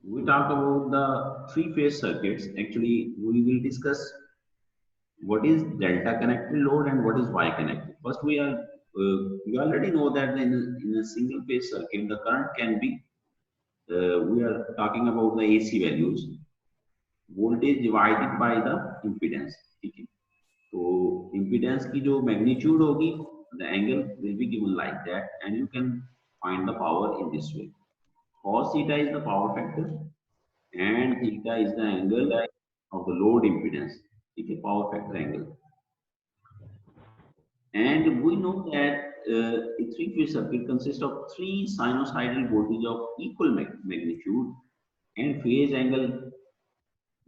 we talk about the three-phase circuits. Actually, we will discuss what is delta connected load and what is Y connected. First, we already know that in a single phase circuit, the current can be we are talking about the AC values, voltage divided by the impedance. ठीक है, तो impedance की जो magnitude होगी, the angle will be given like that, and you can find the power in this way. Cos theta is the power factor, and theta is the angle of the load impedance. ठीक है, power factor angle. And we know that a three-phase circuit consists of three sinusoidal voltage of equal magnitude, and phase angle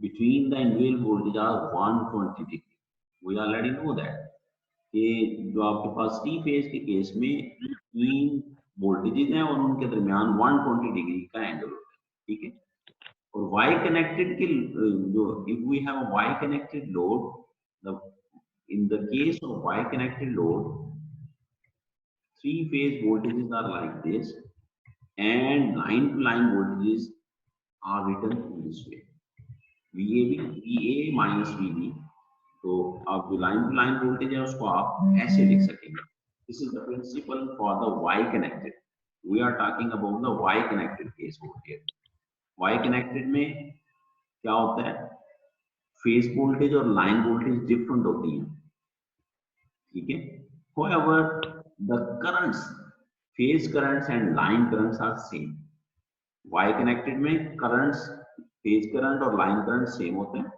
between the individual voltage are 120 degree. We already know that कि जो आपके पास three phase के case में तीन voltages हैं और उनके दरमियान 120 डिग्री का एंगल होता है, ठीक है। और वाई कनेक्टेड के जो if we have a Y connected load, the in the case of Y connected load, three phase voltages are like this, and line to line voltages are written in this way, VA minus VB. तो आप जो line to line voltage है उसको आप ऐसे लिख सकेंगे. This is the principle for the Y connected. We are talking about the Y connected case over here. Y connected में क्या होता है, फेज वोल्टेज और लाइन वोल्टेज डिफरेंट होती है, ठीक है. however the currents, phase currents and line currents are same. Y connected में करंट्स, फेज करंट और लाइन करंट सेम होते हैं.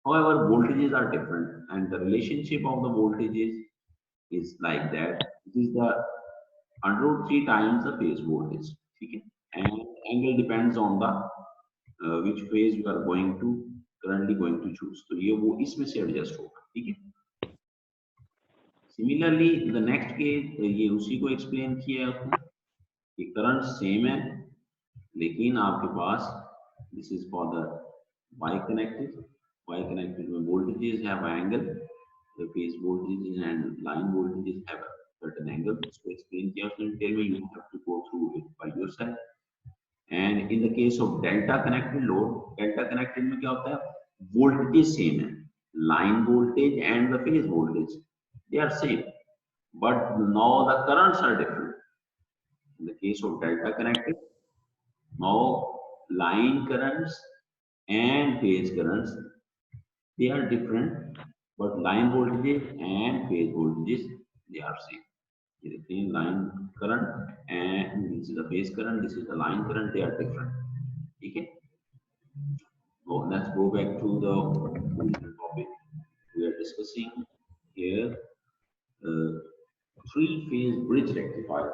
However, voltages are different, and the relationship of the voltages is like that. It is the under root 3 times the phase voltage. Okay? And angle depends on the which phase you are currently going to choose. तो ये वो इसमें से adjust होगा, ठीक है. Similarly, the next case ये उसी को explain किया है उसने कि current same है, लेकिन आपके पास this is for the Y connected. Y connected में voltages have an angle, the phase voltages and line voltages have a certain angle. इसको explain किया उसने detail में, you have to go through it by yourself. And in the case of delta connected load, delta connected में क्या होता है, voltages same है, line voltage and the phase voltage they are same, but now the currents are different. In the case of delta connected, now line currents and phase currents they are different, but line voltages and phase voltages they are same. ये देखते हैं line current and this is the phase current, this is the line current, they are different. ठीक है. So let's go back to the original topic. We are discussing here three-phase bridge rectifier.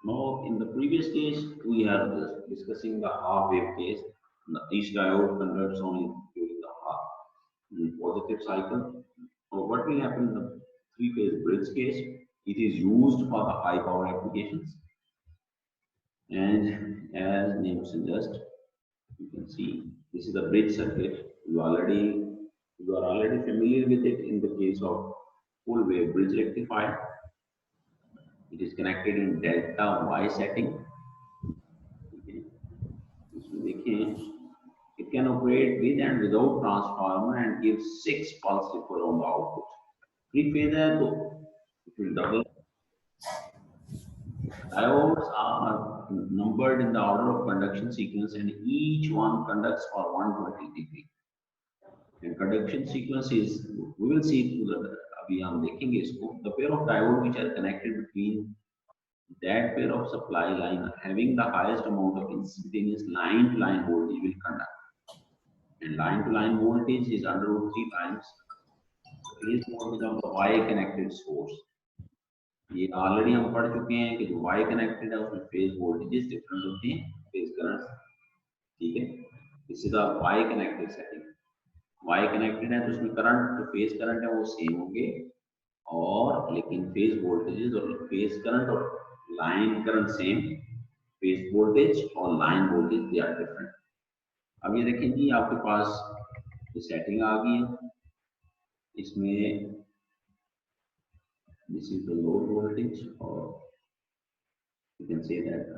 Now in the previous case we are discussing the half wave case. Each diode converts only during the half positive cycle. So what will happen in the three-phase bridge case? It is used for the high power applications, and as name suggests, you can see this is the bridge circuit. You are already familiar with it in the case of full wave bridge rectifier. It is connected in delta Y setting. It can operate with and without transformer and give 6 pulse ripple on the output. Three phase है तो it will double. Diodes are numbered in the order of conduction sequence, and each one conducts for 120 degree. And conduction sequence is, we will see अभी हम देखेंगे इसको. The pair of diode which are connected between that pair of supply line having the highest amount of instantaneous line to line voltage will conduct. And line to line voltage is under root 3 times the phase voltage of the Y connected source. ये already हम पढ़ चुके हैं कि जो Y connected है उसमें phase voltages different होती हैं, फेज करंट्स, ठीक है. इसी तरह Y connected setting, Y connected है तो उसमें करंट, जो फेज करंट है वो सेम होंगे, और लेकिन फेज वोल्टेजेस और फेज करंट और line current same, phase voltage और line voltage they are different. अब ये देखें जी, आपके पास ये सेटिंग आ गई है, इसमें this is the load voltage, or you can say that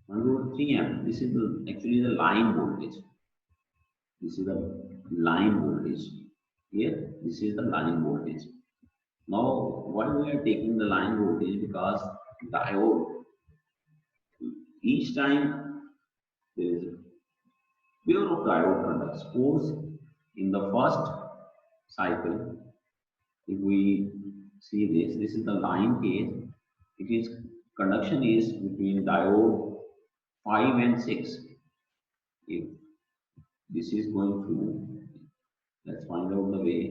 103 amp. This is actually the line voltage. This is the line voltage. Here, this is the line voltage. Now, why we are taking the line voltage? Because diode, each time there is a pair of diode conducts. Suppose in the first cycle, if we see this is the line case. It is conduction is between diode 5 and 6. If this is going through, let's find out the way.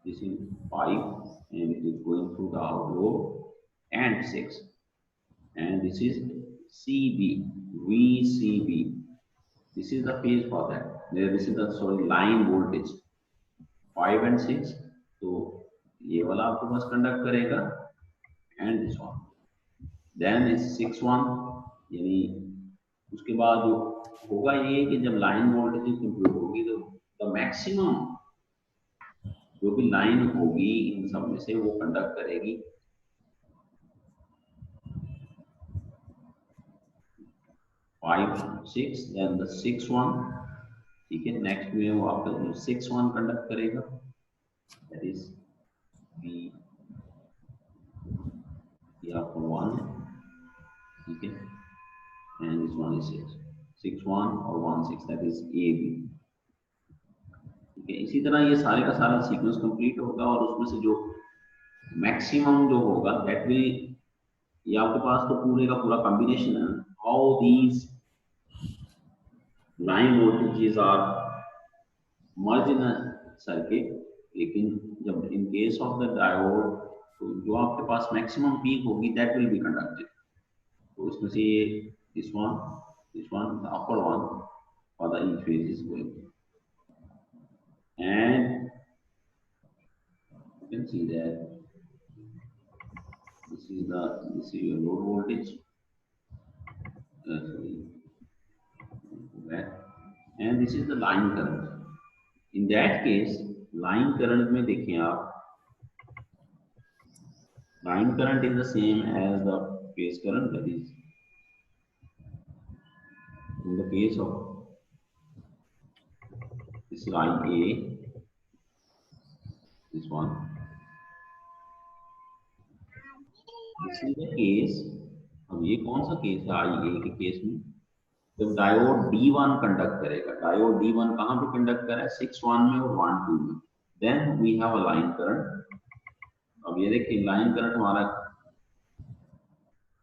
This is 5 and it is going through the outload and 6. And this is CB, VCB. This is the phase for that. This is the line voltage 5 and 6. तो ये वाला आपके पास conduct करेगा and this one. Then is 6-1, यानी उसके बाद होगा ये कि जब लाइन वोल्टेज कंप्यूट होगी तो द मैक्सिमम जो भी लाइन होगी इन सब में से वो कंडक्ट करेगी 5-6, then the 6-1, ठीक है. नेक्स्ट में वो आपका 6-1 कंडक्ट करेगा, दैट इज बी, ये आपका 1 है, ठीक है. एंड दिस वन इज 6-1 और 1-6, दैट इज ए बी. इसी तरह ये सारे का सारा सीक्वेंस कंप्लीट होगा और उसमें से जो मैक्सिमम जो होगा दैट विल, ये आपके पास तो पूरे का पूरा कॉम्बिनेशन है. How these line voltages are merge in a circuit, लेकिन जब in case of the diode तो जो आपके पास मैक्सिमम पीक होगी दैट विल बी कंडक्टेड. तो इसमें से ये this one the upper one for the each phase is going. And you can see that this is your load voltage, and this is the line current. In that case, line current में देखें आप, line current is the same as the phase current. That is, in the case of this line A, this one, this is the case. अब ये कौन सा case है IA के case में, जब डायोड D1 कंडक्ट करेगा. डायोड D1 कहाँ पे कंडक्ट कर रहा है, 6-1 में और 1-2 में. Then we have a line current. अब ये देखिए लाइन करंट हमारा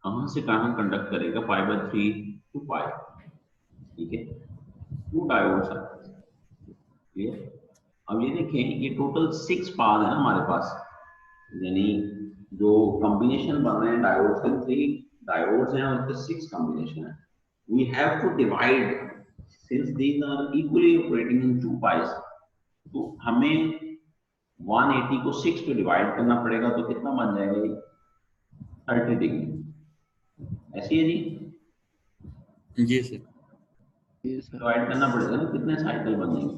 कहाँ से कहाँ कंडक्ट करेगा, 5/3 to 5, ठीक है. 2 डायोड्स है. अब ये देखें ये टोटल 6 पाथ है ना हमारे पास, यानी जो कॉम्बिनेशन बन रहे हैं डायोड्स के, 3 डायोड्स हैं और इसके 6 कॉम्बिनेशन है. We have to divide since these are equally operating in 2 pis, तो हमें 180 को 6 पे डिवाइड करना पड़ेगा. तो कितना बन जाएगा ये 30 डिग्री. ऐसी है जी? जी सर. डिवाइड करना पड़ेगा ना, कितने साइकिल बन जाएंगे.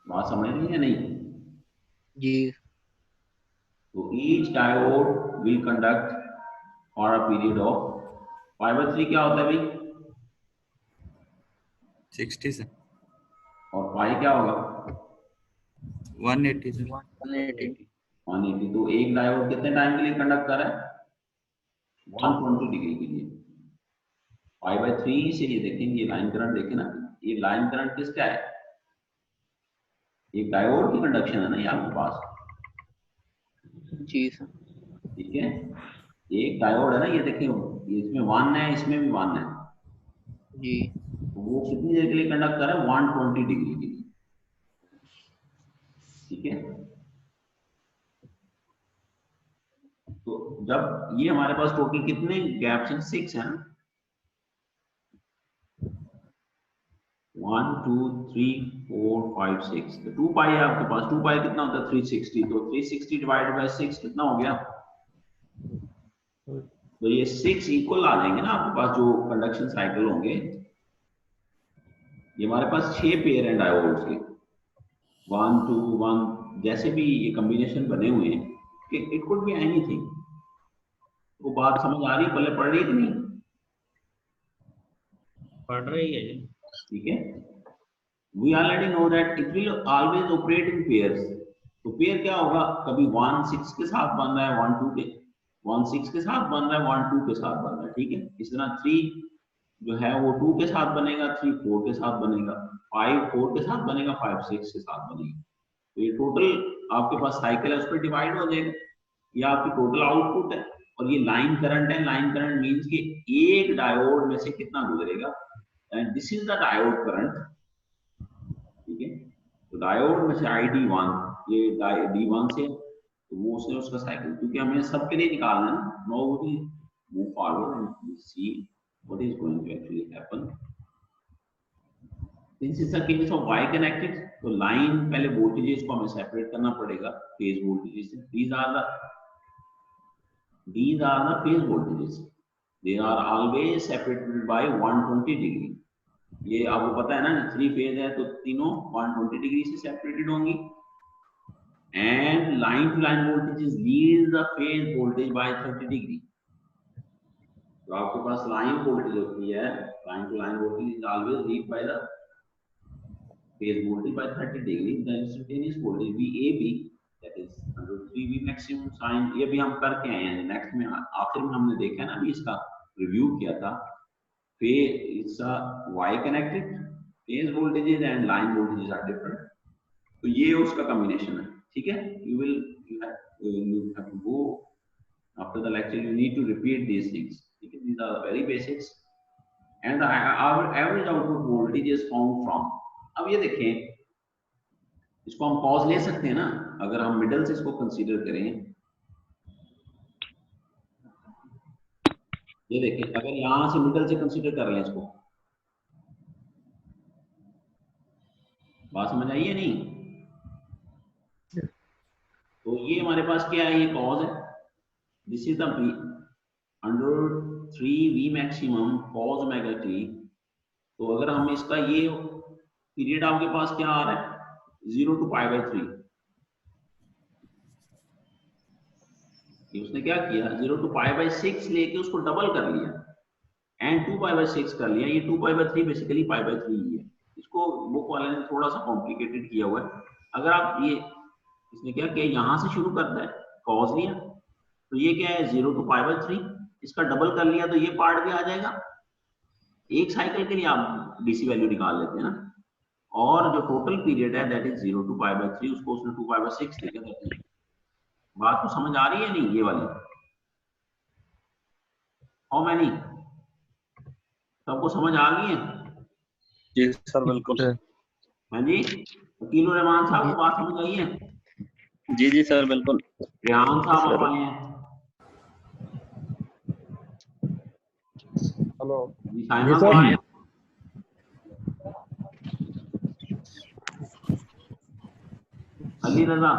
बात समझ रही है नहीं जी? तो each diode will conduct for a period of 5/3. क्या होता है भाई? 60 सर. और पाई क्या होगा? 180 सर. 180. तो एक डायोड कितने टाइम के लिए कंडक्ट कर रहा है? 120 डिग्री के लिए. 5/3 से ये देखेंगे, ये लाइन करंट देखें ना, ये लाइन करंट किसका है? एक डायोड की कंडक्शन है ना ये आपके पास. जी सर. ठीक है, एक डायोड है ना, ये देखिए इसमें 1 है, इसमें भी 1 है जी. तो वो कितनी देर के लिए कंडक्ट कर रहा है? 120 डिग्री के लिए. ठीक है, तो जब ये हमारे पास टोटल कितने गैप्स हैं? 6 हैं. 1 2 3 4 5 6. तो 2 पाई है आपके पास. 2 पाई कितना होता है? 360. तो 360 डिवाइडेड बाय 6 कितना हो गया? तो ये 6 इक्वल आ जाएंगे ना आपके पास जो कंडक्शन साइकिल होंगे. ये हमारे पास 6 पेयर हैं डायोड्स के, 1 2 1, जैसे भी ये कॉम्बिनेशन बने हुए हैं. It could be anything. वो बात समझ आ रही है, पहले पढ़ रही कि नहीं? पढ़ रही है जी। ठीक है, we already know that it will always operate in pairs. तो पेयर क्या होगा, कभी 1 6 के साथ बन रहा है, 1 2 के 1 6 के साथ बन रहा है, 1 2 के साथ बन रहा है, ठीक है। इस तरह 3 जो है वो 2 के साथ बनेगा, 3 4 के साथ बनेगा, 5 4 के साथ बनेगा, 5 6 के साथ बनेगा। तो ये टोटल आपके पास साइकिल है, उस पर डिवाइड हो जाएगा, ये आपकी टोटल आउटपुट है। और ये लाइन करंट है, लाइन करंट मींस कि एक डायोड में से कितना गुजरेगा, and this is the diode current, ठीक है। तो डायोड में से ID1, ये D1 से, तो वो उसने उसका साइकिल, क्योंकि हमें सबके लिए निकालना है ना, no we move forward and see what is going to actually happen. This is the case of Y connected. तो लाइन पहले वोल्टेजेस को हमें सेपरेट करना पड़ेगा फेज वोल्टेजेस से। these are the phase voltages, they are always separated by 120 degree। ये आपको पता है ना, 3 फेज है तो तीनों 120 डिग्री से सेपरेटेड होंगी। And line to line voltage lead the phase voltage by 30 degree. तो आपके पास लाइन वोल्टेज होती है, line to line voltage is always lead by the phase voltage by 30 degree. The instantaneous voltage VAB, that is √3V maximum sine. ये भी हम करके आए हैं, नेक्स्ट में आखिर में हमने देखा है ना, अभी इसका रिव्यू किया था। It's a Y connected, phase voltages and line voltages are different। तो ये उसका combination है, ठीक है। You have to go after the lecture, you need to repeat these things, ठीक है। These are the very basics। And our average output voltage is found from। अब ये देखें, इसको हम cause ले सकते हैं ना, अगर हम मिडल से इसको कंसीडर करें। ये देखिए, अगर यहां से मिडल से कंसीडर कर लें इसको, बात समझ आई है नहीं? तो ये हमारे पास क्या है, ये कॉज है। This is the √3V maximum cos omega T. तो अगर हम इसका ये पीरियड आपके पास क्या आ रहा है, 0 to π/3। उसने क्या किया, 0 to π/6 लेके उसको डबल कर लिया एंड 2π/6 कर लिया। ये 2π/3 बेसिकली π/3 ही है। इसको बुक वाले ने थोड़ा सा कॉम्प्लिकेटेड किया हुआ है। अगर आप ये, इसने क्या किया, यहां से शुरू करता है, कॉज लिया, तो ये क्या है 0 to π/3, इसका डबल कर लिया तो ये पार्ट भी आ जाएगा। एक साइकिल के लिए आप डीसी वैल्यू निकाल लेते हैं ना। और जो टोटल पीरियड है दैट इज 0 to π/3, उसको उसने 2π/6 लिखा था। बात तो समझ आ रही है नहीं, ये वाली? हाउ मैनी, सबको समझ आ गई है? जी सर बिल्कुल। हाँ जी, वकील रहमान साहब को बात समझ आई है? जी जी सर बिल्कुल। रेहान साहब आप आए हैं? हेलो जी साइमा को आए हैं? अली रजा?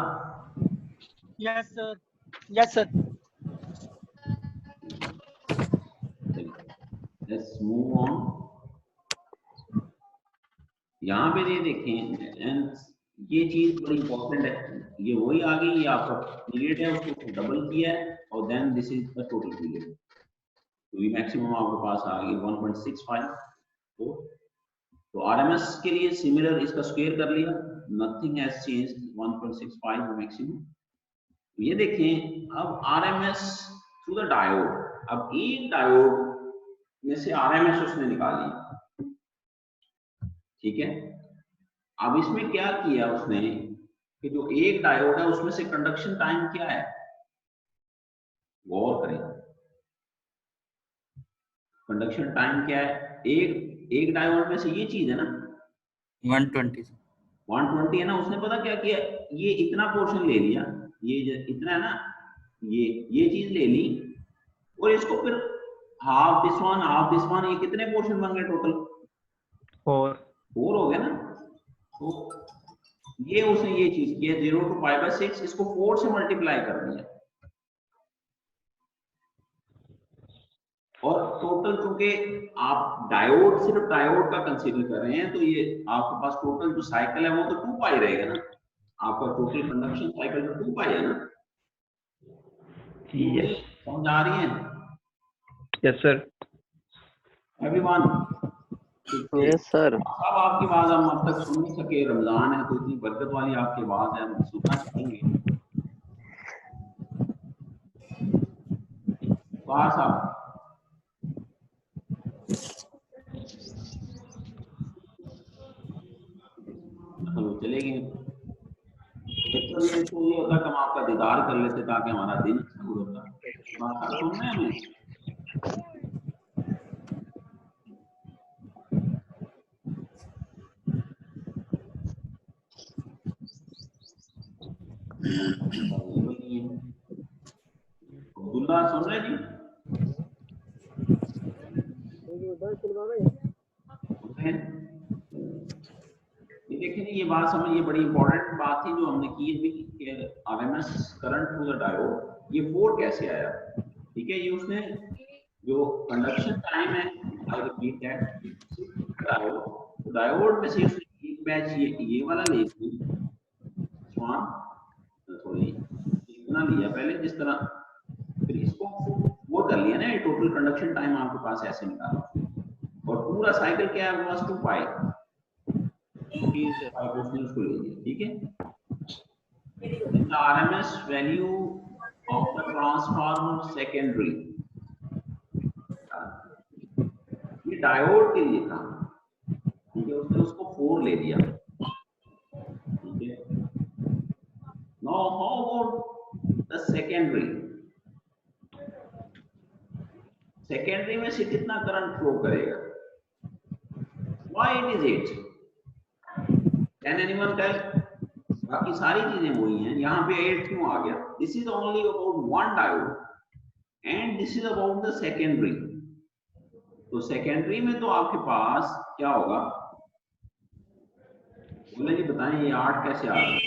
Yes, sir. Yes, sir. Let's move on। यहाँ पे ये देखें, एंड ये चीज बड़ी इंपॉर्टेंट है। ये वही आ गई, ये आपका पीरियड है, उसको डबल किया है, और then this is the total period. तो ये मैक्सिमम आपके पास आ गई 1.65। तो आरएमएस के लिए सिमिलर इसका स्क्वायर कर लिया, नथिंग हैज चेंज्ड, 1.65 मैक्सिमम। ये देखें, अब आरएमएस थ्रू द डायोड। अब एक डायोड में से आरएमएस उसने निकाली, ठीक है। अब इसमें क्या किया उसने कि जो एक डायोड है उसमें से कंडक्शन टाइम क्या है, गौर करें। कंडक्शन टाइम क्या है, एक डायोड में से ये चीज है ना 120 है ना। उसने पता क्या किया, ये इतना पोर्शन ले लिया, ये इतना है ना, ये चीज ले ली, और इसको फिर हाफ दिस वन, ये कितने पोर्शन बन गए टोटल? 4 हो गया ना। तो ये उसने ये चीज किया, 0 to π/6, इसको 4 से मल्टीप्लाई कर दिया, और टोटल चूंकि आप डायोड, सिर्फ डायोड का कंसीडर कर रहे हैं, तो ये आपके पास टोटल जो साइकिल है वो तो 2π रहेगा ना। आपका टोटल कंडक्शन साइकिल तो 2π है ना। समझ आ रही है yes sir. Everyone? Yes sir. अब आपकी बात हम अब तक सुन नहीं सके, रमजान है तो इतनी बरकत वाली आपकी बात है, हम सुनना चाहेंगे। बाहर साहब तो चलेगी। एक तो ये होता कि हम आपका दीदार कर लेते ताकि हमारा दिन अच्छा होता। बात सुन रहे हैं हमें? अब्दुल्ला सुन रहे जी? ये देखिए जी, ये बात समझिए, बड़ी इंपॉर्टेंट बात थी जो हमने की अभी कि RMS current through the diode, ये 4 कैसे आया? ठीक है, ये उसने जो कंडक्शन टाइम है, आई रिपीट दैट, डायोड में से उसने एक बैच ये वाला लेके सॉरी इतना लिया पहले, जिस तरह फिर इसको वो कर लिया ना, ये टोटल कंडक्शन टाइम आपके पास ऐसे निकाला और पूरा साइकिल क्या है, बस 2 पाई उसको ले लिया। ठीक है, the RMS value of the transformer secondary, ये डायोड के लिए था। ठीक है, उसने उसको 4 ले लिया। ठीक है, now how about the secondary? Secondary में से कितना करंट फ्लो करेगा? Why it is 8? Can anyone tell? बाकी सारी चीजें वही हैं, यहाँ पे 8 क्यों आ गया? This is only about one diode and this is about the secondary. तो सेकेंडरी में तो आपके पास क्या होगा? बोले जी बताएं, ये 8 कैसे आ गया?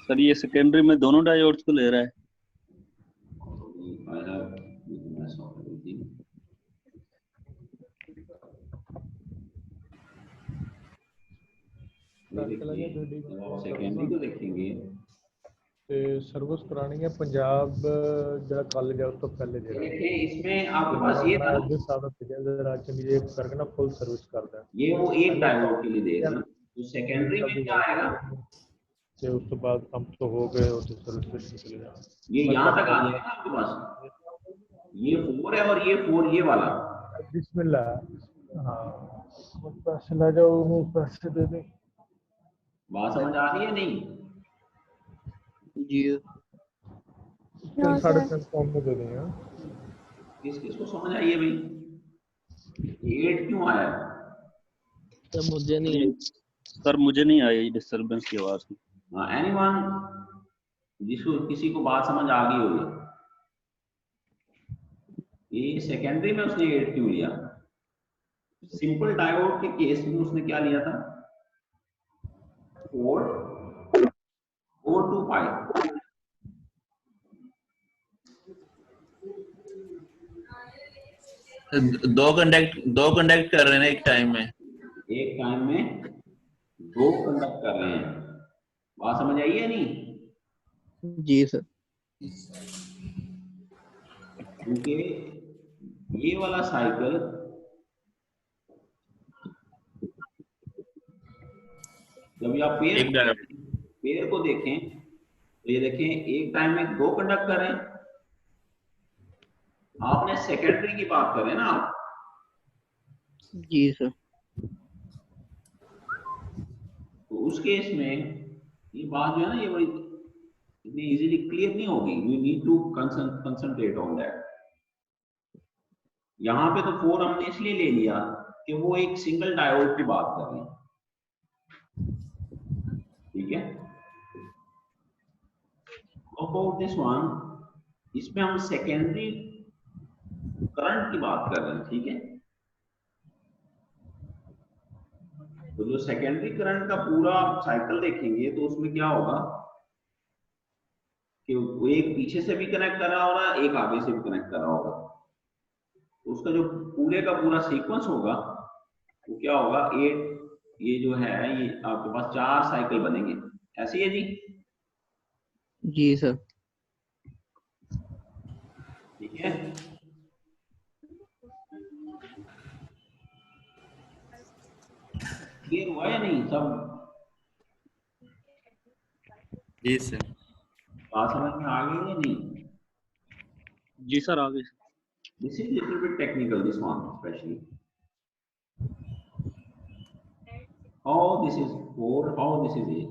सर ये सेकेंडरी में दोनों डायोड्स को ले रहा है। सेकेंडरी को देखेंगे ਤੇ ਸਰਵਿਸ ਕਰਾਣੀ ਹੈ ਪੰਜਾਬ ਜਿਹੜਾ ਕਾਲਜ ਹੈ ਉਸ ਤੋਂ ਪਹਿਲੇ ਜਿਹੜਾ देखिए इसमें आपके पास ये था, जिस साल से राजन ये करके ना फुल सर्विस करता है, ये वो एक डायोड के लिए देगा ना, तो सेकेंडरी में क्या आएगा? ਤੇ ਉਸ ਤੋਂ ਬਾਅਦ ਕੰਮ ਤੋਂ ਹੋ गए और सर्विस स्टेशन चले जाओ। ये यहाँ तक आ जाएगा आपके पास, ये 4 है और ये 4 ये वाला। बिस्मिल्लाह। हाँ, पैसे ला जाओ, वो पैसे दे दे। बात समझ आ रही है नहीं? जी 3.5 कम में दे देंगे। किस किस को समझ आई है भाई? 8 क्यों आया? तो मुझे नहीं आई। सर मुझे नहीं आई डिस्टरबेंस की आवाज। एनीवन जिसको किसी को बात समझ आ गई होगी, ये सेकेंडरी में उसने 8 क्यों लिया? सिंपल डायोड के केस में उसने क्या लिया था? 4 to 5। दो कंडक्ट कर रहे हैं एक टाइम में, दो कंडक्ट कर रहे हैं। बात समझ आई है नहीं? जी सर। क्योंकि ये वाला साइकिल जब आप पेड़ को देखें तो ये देखें, एक टाइम में 2 कंडक्ट कर रहे हैं। आपने सेकेंडरी की बात कर रहे हैं ना आप? जी सर। तो उस केस में ये बात जो है ना, ये बड़ी इतनी इजीली क्लियर नहीं होगी। You need to concentrate on that. यहाँ पे तो 4 हमने इसलिए ले लिया कि वो एक सिंगल डायोड की बात कर रहे हैं। ठीक है, अबाउट दिस वन, इसमें हम सेकेंडरी करंट की बात कर रहे हैं। ठीक है, तो जो सेकेंडरी करंट का पूरा साइकिल देखेंगे तो उसमें क्या होगा कि वो एक पीछे से भी कनेक्ट कर रहा होगा, एक आगे से भी कनेक्ट कर रहा होगा। उसका जो पूरे का पूरा सीक्वेंस होगा वो क्या होगा? 8 ये जो है ये आपके पास 4 साइकिल बनेंगे, ऐसे ही है जी? जी सर। ठीक है, क्लियर हुआ या नहीं सब? जी सर। बात समझ में आ गई या नहीं? जी सर आ गए। This is little bit technical, this one especially. How this is 4, how this is 8?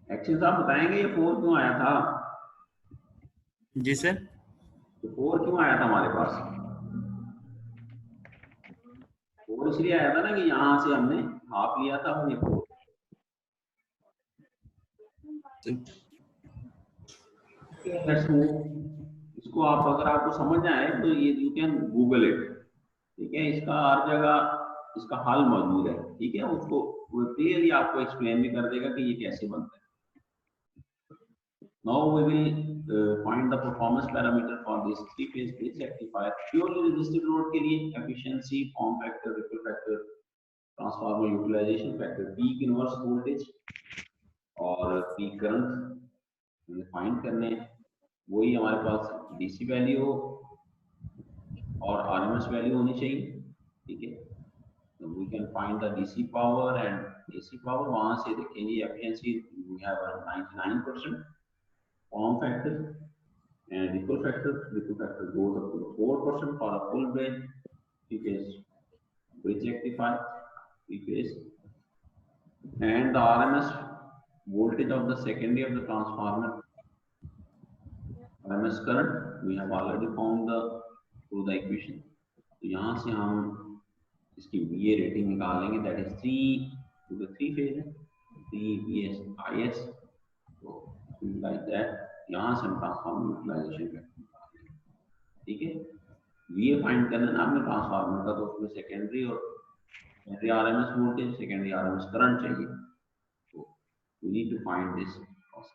Action साहब बताएंगे ये 4 क्यों आया था? जी सर। तो 4 क्यों आया था हमारे पास? 4 इसलिए आया था ना कि यहाँ से हमने हाफ लिया था और ये 4। Let's move. इसको आप अगर आपको समझ आए तो ये यू कैन गूगल इट, ठीक है? इसका हर जगह इसका हल मौजूद है, ठीक है? उसको वो क्लियरली आपको एक्सप्लेन भी कर देगा कि ये कैसे बनता है। Now we will find the performance parameter for this three-phase bridge rectifier. Purely resistive load के लिए efficiency, form factor, ripple factor, transformer utilization factor, peak inverse voltage और peak current फाइंड करने हैं। वही हमारे पास DC वैल्यू और RMS value होनी चाहिए, ठीक है? So we can find the DC power and AC power. वहाँ से देखेंगे efficiency we have 99%. Form factor and ripple factor goes up to the 4% for a full bridge, three-phase bridge rectifier, three-phase, and the RMS voltage of the secondary of the transformer, RMS current we have already found through the equation. तो यहाँ से हम इसकी VA rating निकाल लेंगे, that is 3 to the 3 phase है, 3 VS IS, so like that. यहाँ से हम ट्रांसफार्मर यूटिलाइजेशन करते हैं, ठीक है? VA फाइंड करना है आपने ट्रांसफार्मर का, तो उसमें सेकेंडरी और secondary RMS voltage, secondary RMS current चाहिए, तो we need to find this cost.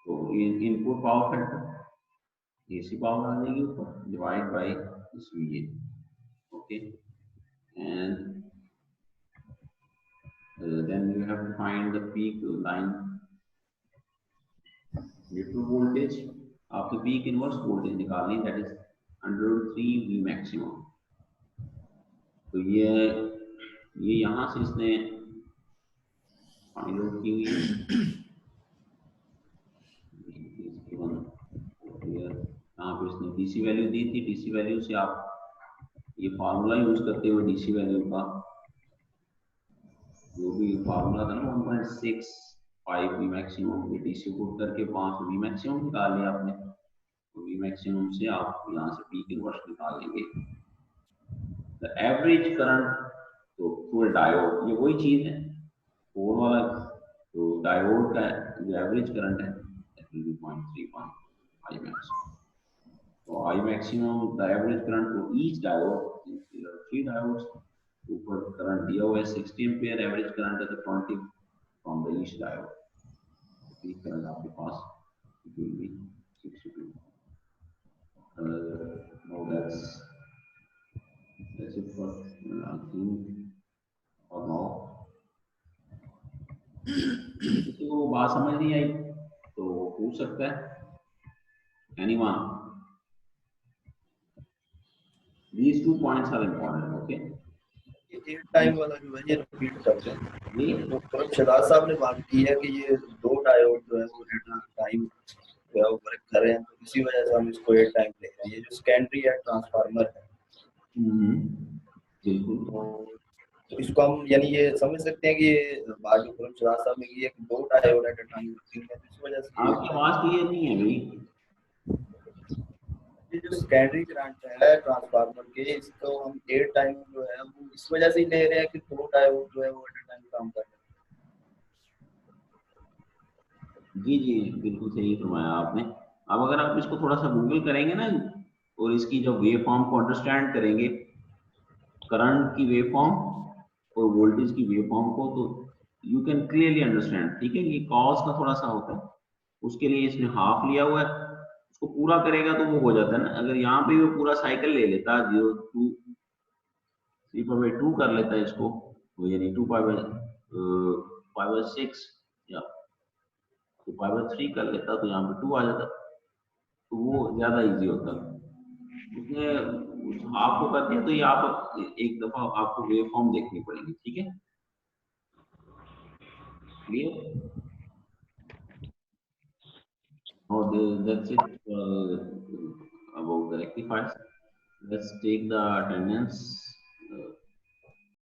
तो input power factor AC power आ जाएगी ऊपर, divide by this VA, okay? And then you have to find the peak line neutral voltage. आपको peak inverse voltage निकालनी, that is 103 V maximum. तो ये यहाँ से इसने फाइंड आउट की हुई है। यहाँ पे इसने DC वैल्यू दी थी, DC वैल्यू से आप ये फार्मूला यूज करते हुए DC वैल्यू का जो भी फार्मूला था ना 1.65 V मैक्सिमम, ये DC पुट करके 5 V मैक्सिमम निकाल लिया आपने, तो V मैक्सिमम से आप यहाँ से पीक इनवर्स निकाल लेंगे। द एवरेज करंट तो थ्रू डायोड, ये वही चीज है 4 वाला, तो डायोड का जो एवरेज करंट है 0.31 I maximum. So I maximum the average current for each diode, there are 3 diodes, ऊपर करंट दिया हुआ है 60 एम्पीयर, एवरेज करंट है तो 20 from the each diode, peak current आपके पास will be 62. Now that's it for I think for now. किसी को बात समझ नहीं आई तो पूछ सकता है, anyone? These 2 points are important, okay? ये टाइम वाला जो है ये रिपीट करते हैं। ये तो शहजाद साहब ने बात की है कि ये 2 डायोड जो है वो एट टाइम जो है वो वर्क कर रहे हैं, तो इसी वजह से हम इसको एट टाइम ले रहे हैं। ये जो सेकेंडरी है ट्रांसफार्मर है, बिल्कुल, तो इसको हम यानी ये समझ सकते हैं कि ये बात जो शहजाद साहब ने की है कि 2 डायोड एट टाइम वर्किंग है, इस वजह से आपकी आवाज क्लियर नहीं है भाई। ये जो सेकेंडरी करंट है ट्रांसफार्मर के, इसको हम एट टाइम जो है वो इस वजह से ले रहे हैं कि 2 डायोड जो है वो एट टाइम काम कर रहे हैं। जी जी बिल्कुल सही फरमाया आपने। अब अगर आप इसको थोड़ा सा गूगल करेंगे ना और इसकी जो वेव फॉर्म को अंडरस्टैंड करेंगे, करंट की वेव फॉर्म और वोल्टेज की वेव फॉर्म को, तो यू कैन क्लियरली अंडरस्टैंड, ठीक है? ये कॉज का थोड़ा सा होता है, उसके लिए इसने हाफ लिया हुआ है, उसको पूरा करेगा तो वो हो जाता है ना। अगर यहाँ पे वो पूरा साइकिल ले लेता 0 to 3 कर लेता है इसको, तो यानी 2 या तो 3 कर लेता तो यहाँ पे 2 आ जाता, तो वो ज्यादा इजी होता। उसने हाफ को कर दिया, तो ये आप एक दफा आपको वेव फॉर्म देखनी पड़ेगी, ठीक है, क्लियर? और that's it about the rectifiers. Let's take the attendance.